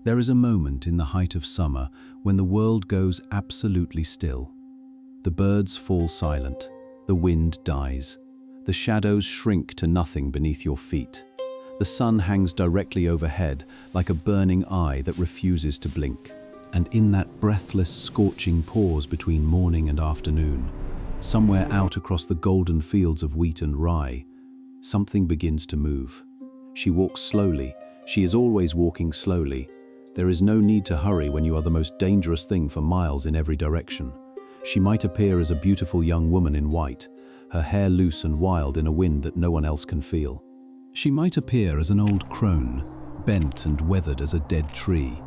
There is a moment in the height of summer when the world goes absolutely still. The birds fall silent, the wind dies, the shadows shrink to nothing beneath your feet. The sun hangs directly overhead like a burning eye that refuses to blink. And in that breathless, scorching pause between morning and afternoon, somewhere out across the golden fields of wheat and rye, something begins to move. She walks slowly. She is always walking slowly. There is no need to hurry when you are the most dangerous thing for miles in every direction. She might appear as a beautiful young woman in white, her hair loose and wild in a wind that no one else can feel. She might appear as an old crone, bent and weathered as a dead tree.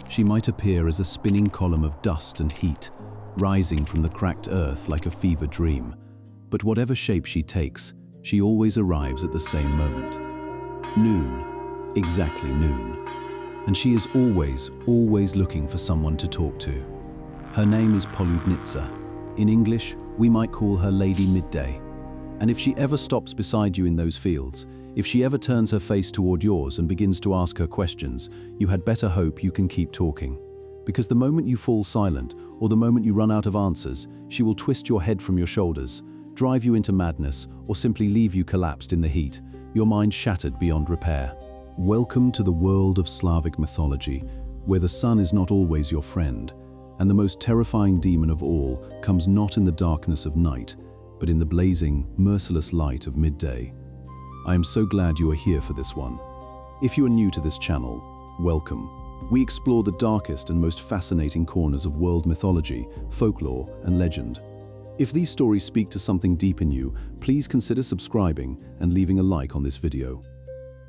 She might appear as a spinning column of dust and heat, rising from the cracked earth like a fever dream. But whatever shape she takes, she always arrives at the same moment. Noon. Exactly noon. And she is always looking for someone to talk to. Her name is Poludniца. In English, we might call her Lady Midday. And if she ever stops beside you in those fields, if she ever turns her face toward yours and begins to ask her questions, you had better hope you can keep talking. Because the moment you fall silent, or the moment you run out of answers, she will twist your head from your shoulders, drive you into madness, or simply leave you collapsed in the heat, your mind shattered beyond repair. Welcome to the world of Slavic mythology, where the sun is not always your friend, and the most terrifying demon of all comes not in the darkness of night, but in the blazing, merciless light of midday. I am so glad you are here for this one. If you are new to this channel, welcome. We explore the darkest and most fascinating corners of world mythology, folklore, and legend. If these stories speak to something deep in you, please consider subscribing and leaving a like on this video.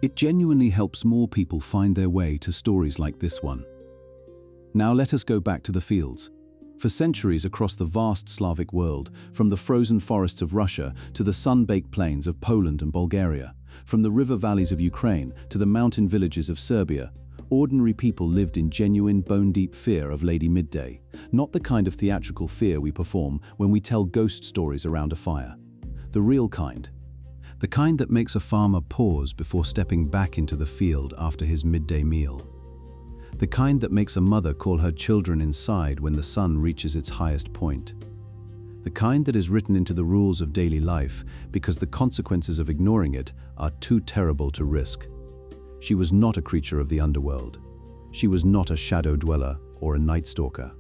It genuinely helps more people find their way to stories like this one. Now let us go back to the fields. For centuries across the vast Slavic world, from the frozen forests of Russia to the sun-baked plains of Poland and Bulgaria, from the river valleys of Ukraine to the mountain villages of Serbia, ordinary people lived in genuine bone-deep fear of Lady Midday, not the kind of theatrical fear we perform when we tell ghost stories around a fire. The real kind. The kind that makes a farmer pause before stepping back into the field after his midday meal. The kind that makes a mother call her children inside when the sun reaches its highest point. The kind that is written into the rules of daily life because the consequences of ignoring it are too terrible to risk. She was not a creature of the underworld. She was not a shadow dweller or a night stalker.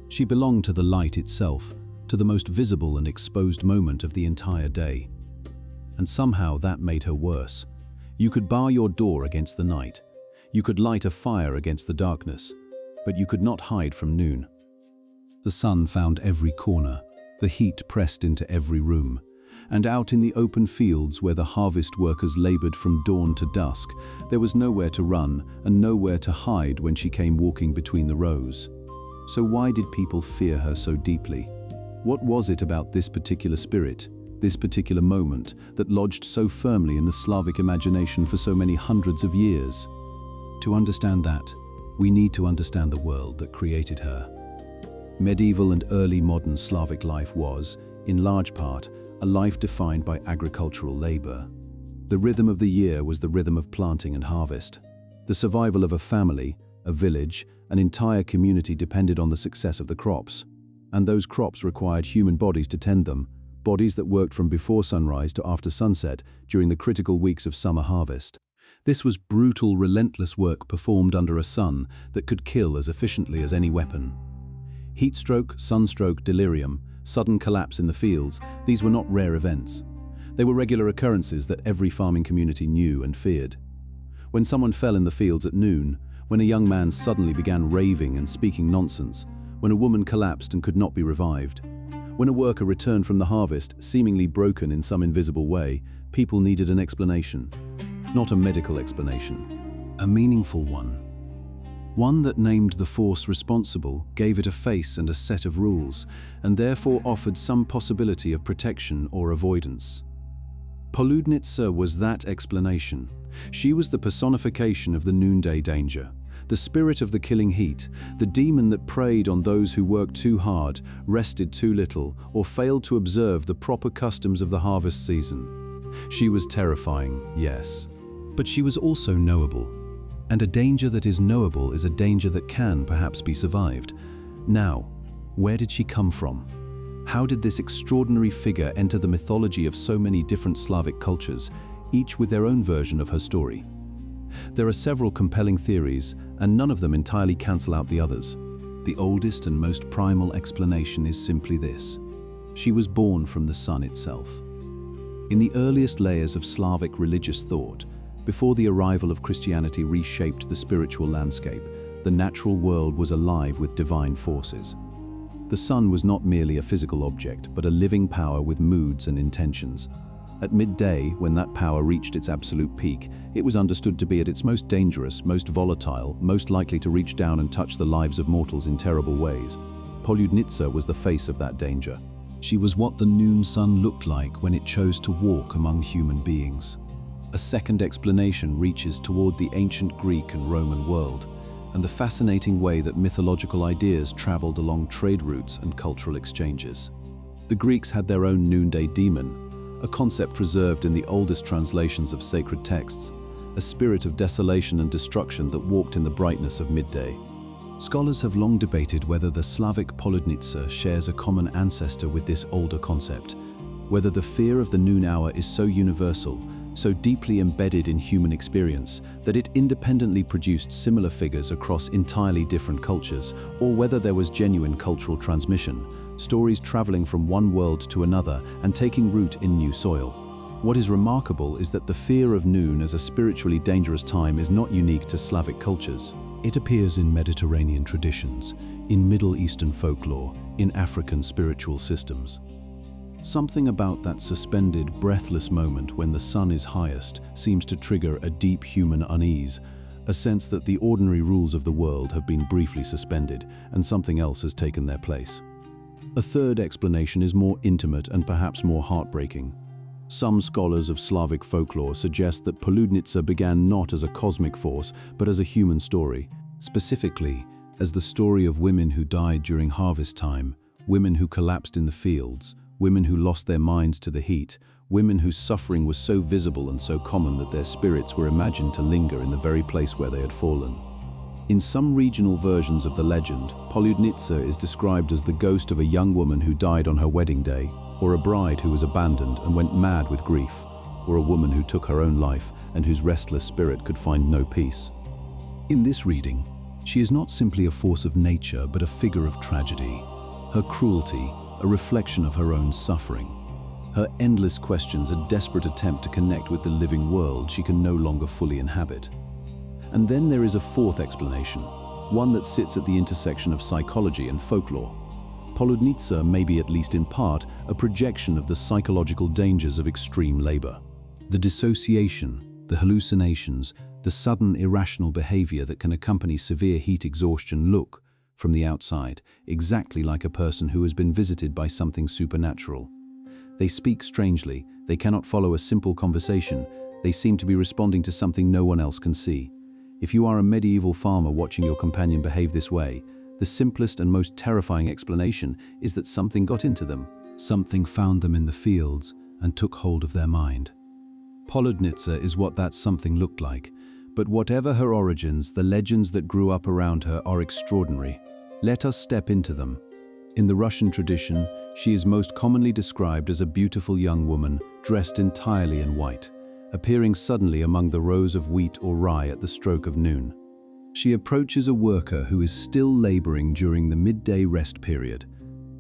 She belonged to the light itself, to the most visible and exposed moment of the entire day. And somehow that made her worse. You could bar your door against the night. You could light a fire against the darkness, but you could not hide from noon. The sun found every corner, the heat pressed into every room, and out in the open fields where the harvest workers labored from dawn to dusk, there was nowhere to run and nowhere to hide when she came walking between the rows. So why did people fear her so deeply? What was it about this particular spirit, this particular moment, that lodged so firmly in the Slavic imagination for so many hundreds of years? To understand that, we need to understand the world that created her. Medieval and early modern Slavic life was, in large part, a life defined by agricultural labor. The rhythm of the year was the rhythm of planting and harvest. The survival of a family, a village, an entire community depended on the success of the crops. And those crops required human bodies to tend them, bodies that worked from before sunrise to after sunset during the critical weeks of summer harvest. This was brutal, relentless work performed under a sun that could kill as efficiently as any weapon. Heatstroke, sunstroke, delirium, sudden collapse in the fields, these were not rare events. They were regular occurrences that every farming community knew and feared. When someone fell in the fields at noon, when a young man suddenly began raving and speaking nonsense, when a woman collapsed and could not be revived, when a worker returned from the harvest, seemingly broken in some invisible way, people needed an explanation. Not a medical explanation, a meaningful one. One that named the force responsible, gave it a face and a set of rules, and therefore offered some possibility of protection or avoidance. Poludniца was that explanation. She was the personification of the noonday danger, the spirit of the killing heat, the demon that preyed on those who worked too hard, rested too little, or failed to observe the proper customs of the harvest season. She was terrifying, yes, but she was also knowable. And a danger that is knowable is a danger that can perhaps be survived. Now, where did she come from? How did this extraordinary figure enter the mythology of so many different Slavic cultures, each with their own version of her story? There are several compelling theories, and none of them entirely cancel out the others. The oldest and most primal explanation is simply this: she was born from the sun itself. In the earliest layers of Slavic religious thought, before the arrival of Christianity reshaped the spiritual landscape, the natural world was alive with divine forces. The sun was not merely a physical object, but a living power with moods and intentions. At midday, when that power reached its absolute peak, it was understood to be at its most dangerous, most volatile, most likely to reach down and touch the lives of mortals in terrible ways. Poludniца was the face of that danger. She was what the noon sun looked like when it chose to walk among human beings. A second explanation reaches toward the ancient Greek and Roman world, and the fascinating way that mythological ideas traveled along trade routes and cultural exchanges. The Greeks had their own noonday demon, a concept preserved in the oldest translations of sacred texts, a spirit of desolation and destruction that walked in the brightness of midday. Scholars have long debated whether the Slavic Poludniца shares a common ancestor with this older concept, whether the fear of the noon hour is so universal, so deeply embedded in human experience that it independently produced similar figures across entirely different cultures, or whether there was genuine cultural transmission, stories traveling from one world to another and taking root in new soil. What is remarkable is that the fear of noon as a spiritually dangerous time is not unique to Slavic cultures. It appears in Mediterranean traditions, in Middle Eastern folklore, in African spiritual systems. Something about that suspended, breathless moment when the sun is highest seems to trigger a deep human unease, a sense that the ordinary rules of the world have been briefly suspended and something else has taken their place. A third explanation is more intimate and perhaps more heartbreaking. Some scholars of Slavic folklore suggest that Poludnița began not as a cosmic force, but as a human story, specifically as the story of women who died during harvest time, women who collapsed in the fields, women who lost their minds to the heat, women whose suffering was so visible and so common that their spirits were imagined to linger in the very place where they had fallen. In some regional versions of the legend, Poludnița is described as the ghost of a young woman who died on her wedding day, or a bride who was abandoned and went mad with grief, or a woman who took her own life and whose restless spirit could find no peace. In this reading, she is not simply a force of nature but a figure of tragedy. Her cruelty, a reflection of her own suffering. Her endless questions a desperate attempt to connect with the living world she can no longer fully inhabit. And then there is a fourth explanation, one that sits at the intersection of psychology and folklore. Poludnița may be, at least in part, a projection of the psychological dangers of extreme labor. The dissociation, the hallucinations, the sudden irrational behavior that can accompany severe heat exhaustion look, from the outside, exactly like a person who has been visited by something supernatural. They speak strangely, they cannot follow a simple conversation, they seem to be responding to something no one else can see. If you are a medieval farmer watching your companion behave this way, the simplest and most terrifying explanation is that something got into them. Something found them in the fields and took hold of their mind. Poludnița is what that something looked like, but whatever her origins, the legends that grew up around her are extraordinary. Let us step into them. In the Russian tradition, she is most commonly described as a beautiful young woman dressed entirely in white, appearing suddenly among the rows of wheat or rye at the stroke of noon. She approaches a worker who is still laboring during the midday rest period,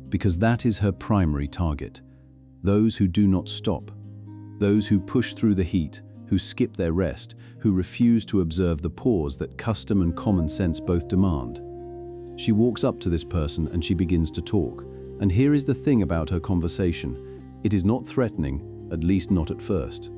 because that is her primary target. Those who do not stop, those who push through the heat, who skip their rest, who refuse to observe the pause that custom and common sense both demand. She walks up to this person and she begins to talk. And here is the thing about her conversation. It is not threatening, at least not at first.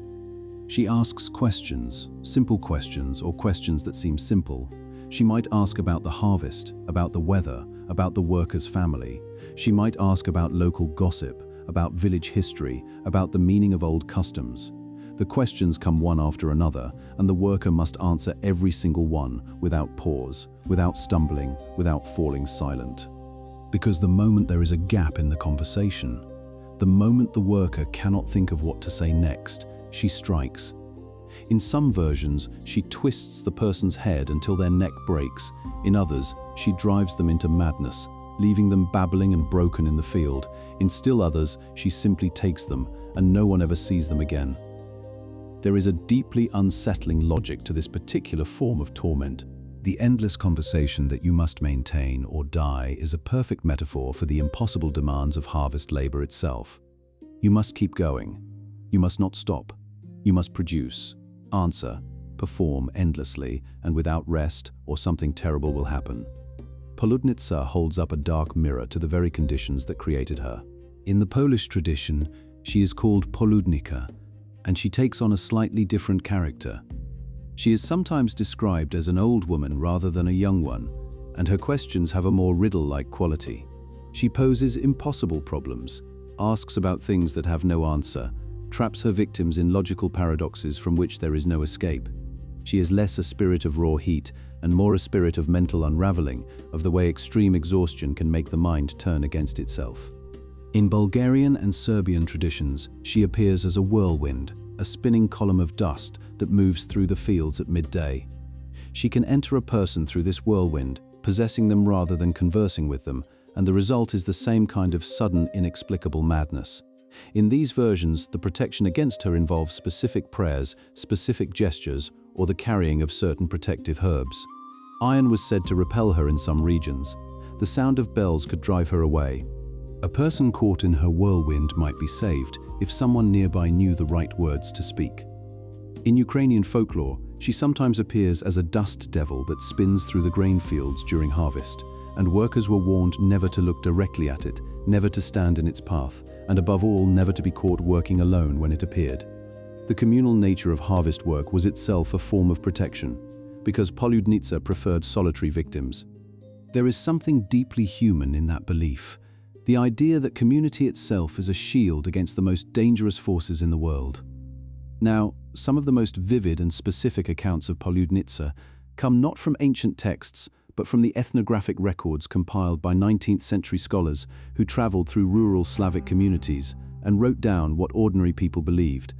She asks questions, simple questions or questions that seem simple. She might ask about the harvest, about the weather, about the worker's family. She might ask about local gossip, about village history, about the meaning of old customs. The questions come one after another, and the worker must answer every single one without pause, without stumbling, without falling silent. Because the moment there is a gap in the conversation, the moment the worker cannot think of what to say next, she strikes. In some versions, she twists the person's head until their neck breaks. In others, she drives them into madness, leaving them babbling and broken in the field. In still others, she simply takes them, and no one ever sees them again. There is a deeply unsettling logic to this particular form of torment. The endless conversation that you must maintain or die is a perfect metaphor for the impossible demands of harvest labor itself. You must keep going. You must not stop. You must produce, answer, perform endlessly and without rest, or something terrible will happen. Poludniца holds up a dark mirror to the very conditions that created her. In the Polish tradition, she is called Poludnica, and she takes on a slightly different character. She is sometimes described as an old woman rather than a young one, and her questions have a more riddle-like quality. She poses impossible problems, asks about things that have no answer, traps her victims in logical paradoxes from which there is no escape. She is less a spirit of raw heat and more a spirit of mental unraveling, of the way extreme exhaustion can make the mind turn against itself. In Bulgarian and Serbian traditions, she appears as a whirlwind, a spinning column of dust that moves through the fields at midday. She can enter a person through this whirlwind, possessing them rather than conversing with them, and the result is the same kind of sudden, inexplicable madness. In these versions, the protection against her involves specific prayers, specific gestures, or the carrying of certain protective herbs. Iron was said to repel her in some regions. The sound of bells could drive her away. A person caught in her whirlwind might be saved if someone nearby knew the right words to speak. In Ukrainian folklore, she sometimes appears as a dust devil that spins through the grain fields during harvest, and workers were warned never to look directly at it, never to stand in its path, and above all, never to be caught working alone when it appeared. The communal nature of harvest work was itself a form of protection, because Poludnița preferred solitary victims. There is something deeply human in that belief, the idea that community itself is a shield against the most dangerous forces in the world. Now, some of the most vivid and specific accounts of Poludnița come not from ancient texts, but from the ethnographic records compiled by 19th century scholars who traveled through rural Slavic communities and wrote down what ordinary people believed.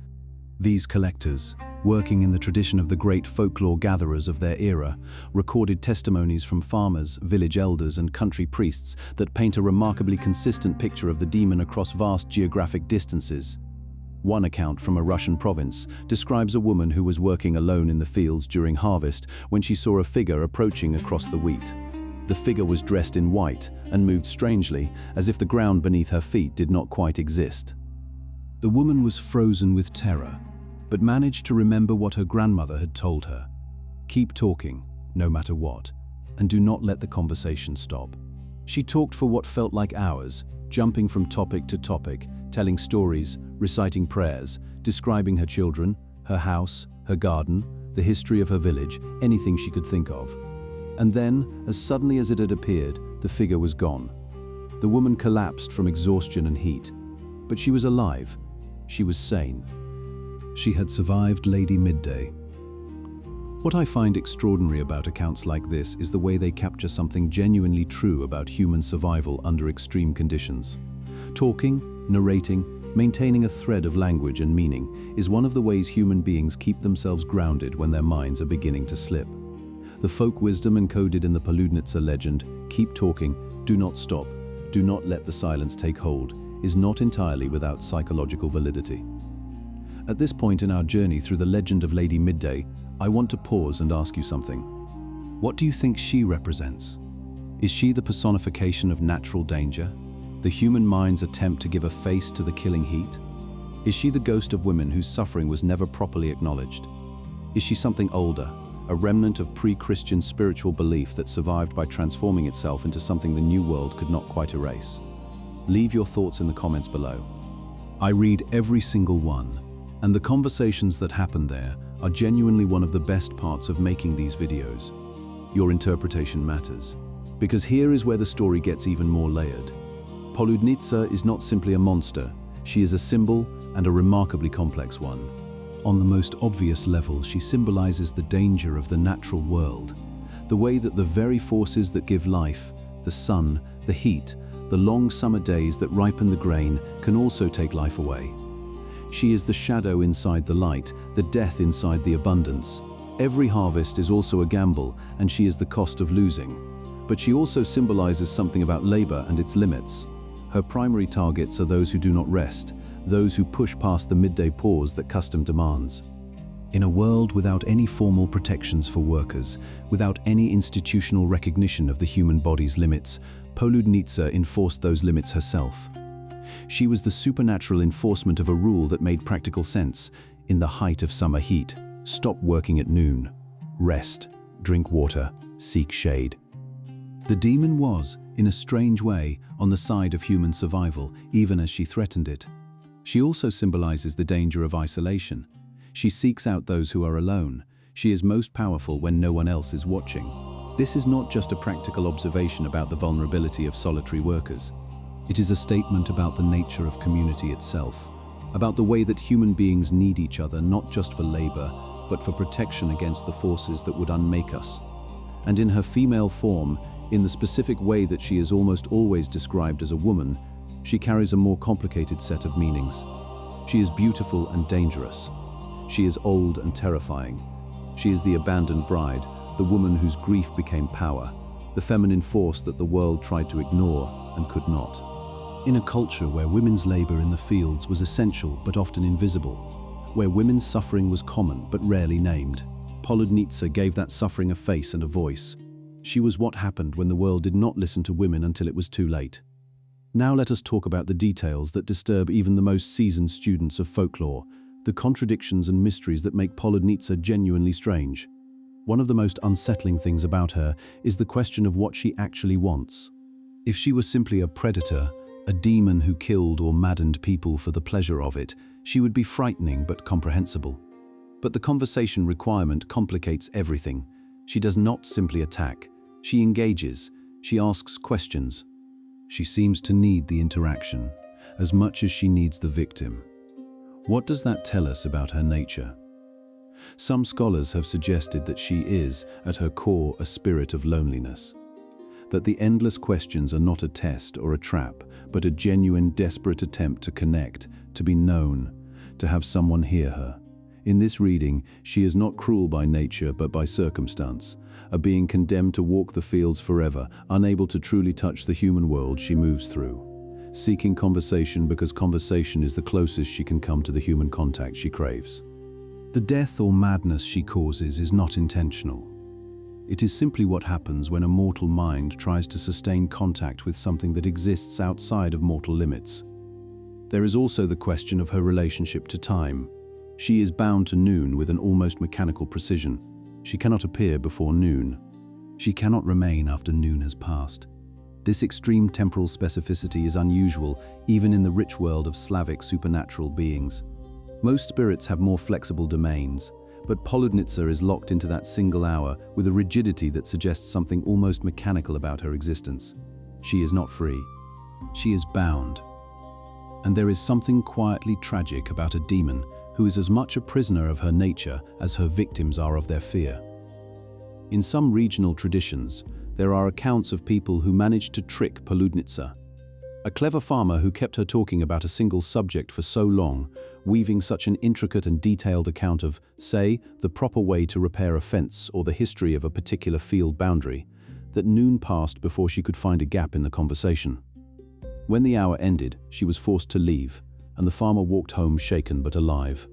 These collectors, working in the tradition of the great folklore gatherers of their era, recorded testimonies from farmers, village elders, and country priests that paint a remarkably consistent picture of the demon across vast geographic distances. One account from a Russian province describes a woman who was working alone in the fields during harvest when she saw a figure approaching across the wheat. The figure was dressed in white and moved strangely, as if the ground beneath her feet did not quite exist. The woman was frozen with terror, but managed to remember what her grandmother had told her. Keep talking, no matter what, and do not let the conversation stop. She talked for what felt like hours, jumping from topic to topic, telling stories, reciting prayers, describing her children, her house, her garden, the history of her village, anything she could think of. And then, as suddenly as it had appeared, the figure was gone. The woman collapsed from exhaustion and heat, but she was alive. She was sane. She had survived Lady Midday. What I find extraordinary about accounts like this is the way they capture something genuinely true about human survival under extreme conditions. Talking, narrating, maintaining a thread of language and meaning is one of the ways human beings keep themselves grounded when their minds are beginning to slip. The folk wisdom encoded in the Poludnița legend, keep talking, do not stop, do not let the silence take hold, is not entirely without psychological validity. At this point in our journey through the legend of Lady Midday, I want to pause and ask you something. What do you think she represents? Is she the personification of natural danger? The human mind's attempt to give a face to the killing heat? Is she the ghost of women whose suffering was never properly acknowledged? Is she something older, a remnant of pre-Christian spiritual belief that survived by transforming itself into something the new world could not quite erase? Leave your thoughts in the comments below. I read every single one, and the conversations that happen there are genuinely one of the best parts of making these videos. Your interpretation matters, because here is where the story gets even more layered. Poludnița is not simply a monster, she is a symbol and a remarkably complex one. On the most obvious level, she symbolizes the danger of the natural world, the way that the very forces that give life, the sun, the heat, the long summer days that ripen the grain, can also take life away. She is the shadow inside the light, the death inside the abundance. Every harvest is also a gamble, and she is the cost of losing. But she also symbolizes something about labor and its limits. Her primary targets are those who do not rest, those who push past the midday pause that custom demands. In a world without any formal protections for workers, without any institutional recognition of the human body's limits, Poludniца enforced those limits herself. She was the supernatural enforcement of a rule that made practical sense. In the height of summer heat, stop working at noon. Rest, drink water, seek shade. The demon was, in a strange way, on the side of human survival, even as she threatened it. She also symbolizes the danger of isolation. She seeks out those who are alone. She is most powerful when no one else is watching. This is not just a practical observation about the vulnerability of solitary workers. It is a statement about the nature of community itself, about the way that human beings need each other not just for labor, but for protection against the forces that would unmake us. And in her female form, in the specific way that she is almost always described as a woman, she carries a more complicated set of meanings. She is beautiful and dangerous. She is old and terrifying. She is the abandoned bride, the woman whose grief became power, the feminine force that the world tried to ignore and could not. In a culture where women's labor in the fields was essential but often invisible, where women's suffering was common but rarely named, Poludniца gave that suffering a face and a voice. She was what happened when the world did not listen to women until it was too late. Now let us talk about the details that disturb even the most seasoned students of folklore, the contradictions and mysteries that make Poludnița genuinely strange. One of the most unsettling things about her is the question of what she actually wants. If she was simply a predator, a demon who killed or maddened people for the pleasure of it, she would be frightening but comprehensible. But the conversation requirement complicates everything. She does not simply attack. She engages. She asks questions. She seems to need the interaction, as much as she needs the victim. What does that tell us about her nature? Some scholars have suggested that she is, at her core, a spirit of loneliness. That the endless questions are not a test or a trap, but a genuine, desperate attempt to connect, to be known, to have someone hear her. In this reading, she is not cruel by nature but by circumstance, a being condemned to walk the fields forever, unable to truly touch the human world she moves through, seeking conversation because conversation is the closest she can come to the human contact she craves. The death or madness she causes is not intentional. It is simply what happens when a mortal mind tries to sustain contact with something that exists outside of mortal limits. There is also the question of her relationship to time. She is bound to noon with an almost mechanical precision. She cannot appear before noon. She cannot remain after noon has passed. This extreme temporal specificity is unusual even in the rich world of Slavic supernatural beings. Most spirits have more flexible domains, but Poludnița is locked into that single hour with a rigidity that suggests something almost mechanical about her existence. She is not free. She is bound. And there is something quietly tragic about a demon who is as much a prisoner of her nature as her victims are of their fear. In some regional traditions, there are accounts of people who managed to trick Poludnița. A clever farmer who kept her talking about a single subject for so long, weaving such an intricate and detailed account of, say, the proper way to repair a fence or the history of a particular field boundary, that noon passed before she could find a gap in the conversation. When the hour ended, she was forced to leave, and the farmer walked home shaken but alive.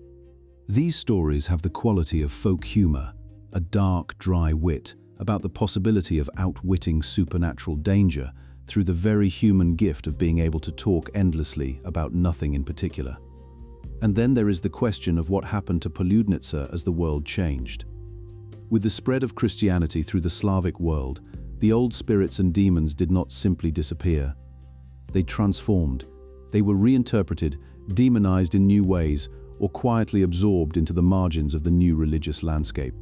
These stories have the quality of folk humor, a dark, dry wit about the possibility of outwitting supernatural danger through the very human gift of being able to talk endlessly about nothing in particular. And then there is the question of what happened to Poludnița as the world changed. With the spread of Christianity through the Slavic world, the old spirits and demons did not simply disappear. They transformed. They were reinterpreted, demonized in new ways, or quietly absorbed into the margins of the new religious landscape.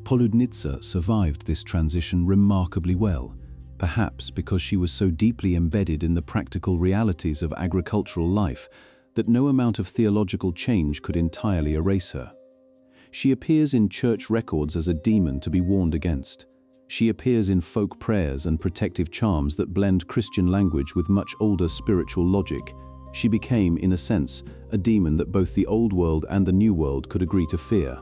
Poludnița survived this transition remarkably well, perhaps because she was so deeply embedded in the practical realities of agricultural life that no amount of theological change could entirely erase her. She appears in church records as a demon to be warned against. She appears in folk prayers and protective charms that blend Christian language with much older spiritual logic. She became, in a sense, a demon that both the old world and the new world could agree to fear.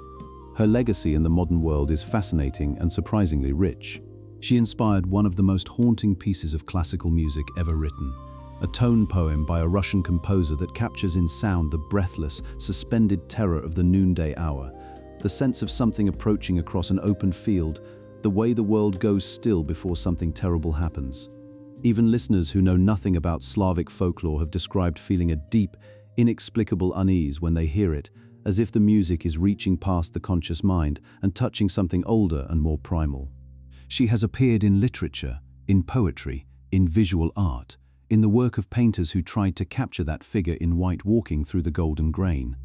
Her legacy in the modern world is fascinating and surprisingly rich. She inspired one of the most haunting pieces of classical music ever written, a tone poem by a Russian composer that captures in sound the breathless, suspended terror of the noonday hour, the sense of something approaching across an open field, the way the world goes still before something terrible happens. Even listeners who know nothing about Slavic folklore have described feeling a deep, inexplicable unease when they hear it, as if the music is reaching past the conscious mind and touching something older and more primal. She has appeared in literature, in poetry, in visual art, in the work of painters who tried to capture that figure in white walking through the golden grain.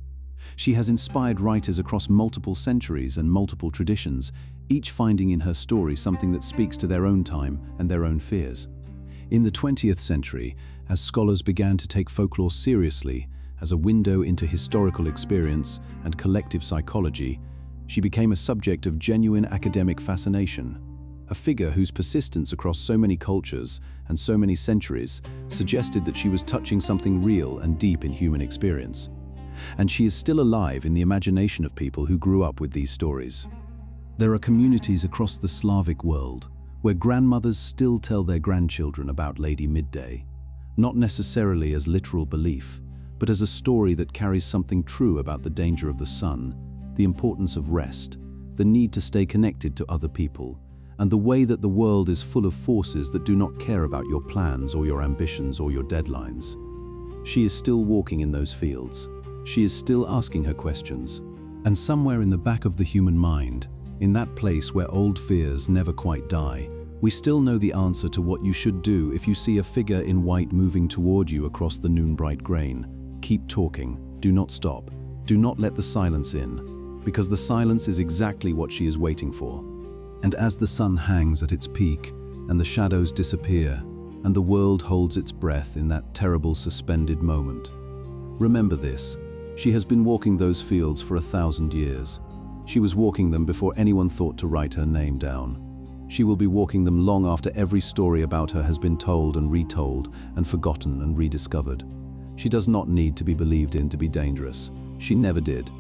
She has inspired writers across multiple centuries and multiple traditions, each finding in her story something that speaks to their own time and their own fears. In the 20th century, as scholars began to take folklore seriously as a window into historical experience and collective psychology, she became a subject of genuine academic fascination. A figure whose persistence across so many cultures and so many centuries suggested that she was touching something real and deep in human experience. And she is still alive in the imagination of people who grew up with these stories. There are communities across the Slavic world where grandmothers still tell their grandchildren about Lady Midday, not necessarily as literal belief, but as a story that carries something true about the danger of the sun, the importance of rest, the need to stay connected to other people, and the way that the world is full of forces that do not care about your plans or your ambitions or your deadlines. She is still walking in those fields. She is still asking her questions. And somewhere in the back of the human mind, in that place where old fears never quite die, we still know the answer to what you should do if you see a figure in white moving toward you across the noon-bright grain. Keep talking. Do not stop. Do not let the silence in, because the silence is exactly what she is waiting for. And as the sun hangs at its peak, and the shadows disappear, and the world holds its breath in that terrible suspended moment, remember this: she has been walking those fields for 1,000 years. She was walking them before anyone thought to write her name down. She will be walking them long after every story about her has been told and retold and forgotten and rediscovered. She does not need to be believed in to be dangerous. She never did.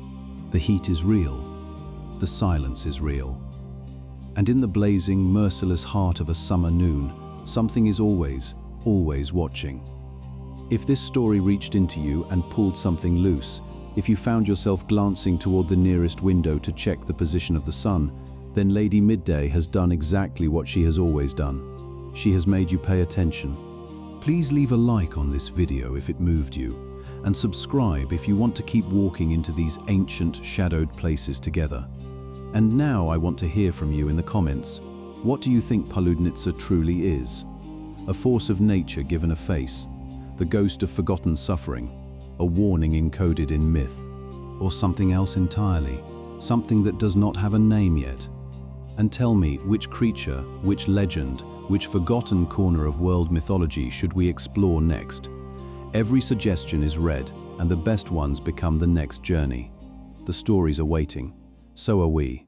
The heat is real. The silence is real. And in the blazing, merciless heart of a summer noon, something is always, always watching. If this story reached into you and pulled something loose, if you found yourself glancing toward the nearest window to check the position of the sun, then Lady Midday has done exactly what she has always done. She has made you pay attention. Please leave a like on this video if it moved you, and subscribe if you want to keep walking into these ancient, shadowed places together. And now I want to hear from you in the comments. What do you think Poludniца truly is? A force of nature given a face, the ghost of forgotten suffering, a warning encoded in myth, or something else entirely, something that does not have a name yet? And tell me, which creature, which legend, which forgotten corner of world mythology should we explore next? Every suggestion is read, and the best ones become the next journey. The stories are waiting. So are we.